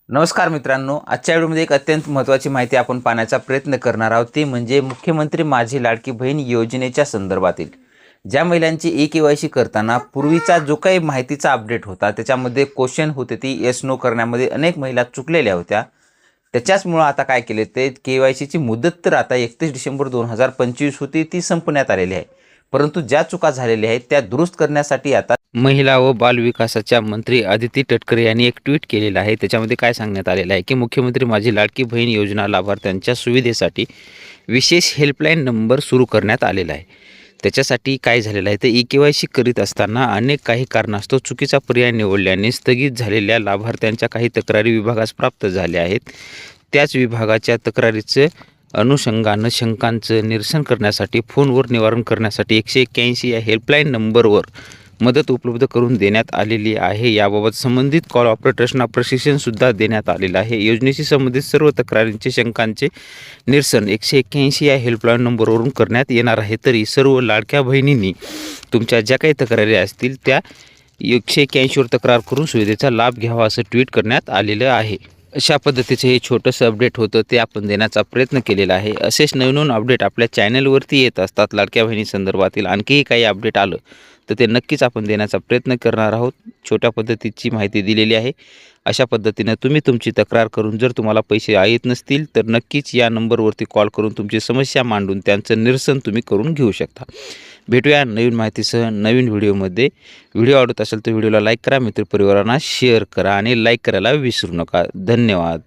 नमस्कार मित्रांनो, आजच्या व्हिडिओमध्ये एक अत्यंत महत्त्वाची माहिती आपण पाहण्याचा प्रयत्न करणार आहोत। ती म्हणजे मुख्यमंत्री माझी लाडकी बहीण योजनेच्या संदर्भातील ज्या महिलांची ई-के-वाय-सी करताना पूर्वीचा जो काही माहितीचा अपडेट होता त्याच्यामध्ये क्वेश्चन होते, ती येस नो करण्यामध्ये अनेक महिला चुकलेल्या होत्या। त्याच्याचमुळे आता काय केले ते के-वाय-सीची मुदत तर आता 31 डिसेंबर 2025 होती, ती संपण्यात आलेली आहे। परंतु ज्या चुका झालेल्या आहेत त्या दुरुस्त करण्यासाठी आता महिला व बाल विकासाच्या मंत्री आदिती तटकरे यांनी एक ट्विट केलेलं आहे। त्याच्यामध्ये काय सांगण्यात आलेलं आहे की मुख्यमंत्री माझी लाडकी बहीण योजना लाभार्थ्यांच्या सुविधेसाठी विशेष हेल्पलाईन नंबर सुरू करण्यात आलेला आहे। त्याच्यासाठी काय झालेलं आहे तर ई-के-वाय-सी करीत असताना अनेक काही कारणास्तव चुकीचा पर्याय निवडल्याने स्थगित झालेल्या लाभार्थ्यांच्या काही तक्रारी विभागास प्राप्त झाल्या आहेत। त्याच विभागाच्या तक्रारीचं अनुषंगानं शंकांचं निरसन करण्यासाठी फोनवर निवारण करण्यासाठी 181 या हेल्पलाईन नंबरवर मदत उपलब्ध करून देण्यात आलेली आहे। याबाबत संबंधित कॉल ऑपरेटर्सना प्रशिक्षणसुद्धा देण्यात आलेलं आहे। योजनेशी संबंधित सर्व तक्रारींचे शंकांचे निरसन 181 या हेल्पलाईन नंबरवरून करण्यात येणार आहे। तरी सर्व लाडक्या बहिणींनी तुमच्या ज्या काही तक्रारी असतील त्या 181 वर तक्रार करून सुविधेचा लाभ घ्यावा असं ट्विट करण्यात आलेलं आहे। अशा पद्धतीचं हे छोटंसं अपडेट होतं, ते आपण देण्याचा प्रयत्न केलेला आहे। असेच नवीन अपडेट आपल्या चॅनलवरती येत असतात। लाडक्या बहिणी संदर्भातील आणखीही काही अपडेट आलं तर ते नक्कीच आपण देण्याचा प्रयत्न करणार आहोत। छोट्या पद्धतीची माहिती दिलेली आहे। अशा पद्धतीने तुम्ही तुमची तक्रार करून जर तुम्हाला पैसे येत नसतील तर नक्कीच या नंबरवरती कॉल करून तुमची समस्या मांडून त्यांचं निरसन तुम्ही करून घेऊ शकता। भेटूया नवीन माहितीसह नवीन व्हिडिओमध्ये। व्हिडिओ आवडत असेल तर व्हिडिओला लाईक करा, मित्रपरिवारांना शेअर करा आणि लाईक करायला विसरू नका। धन्यवाद।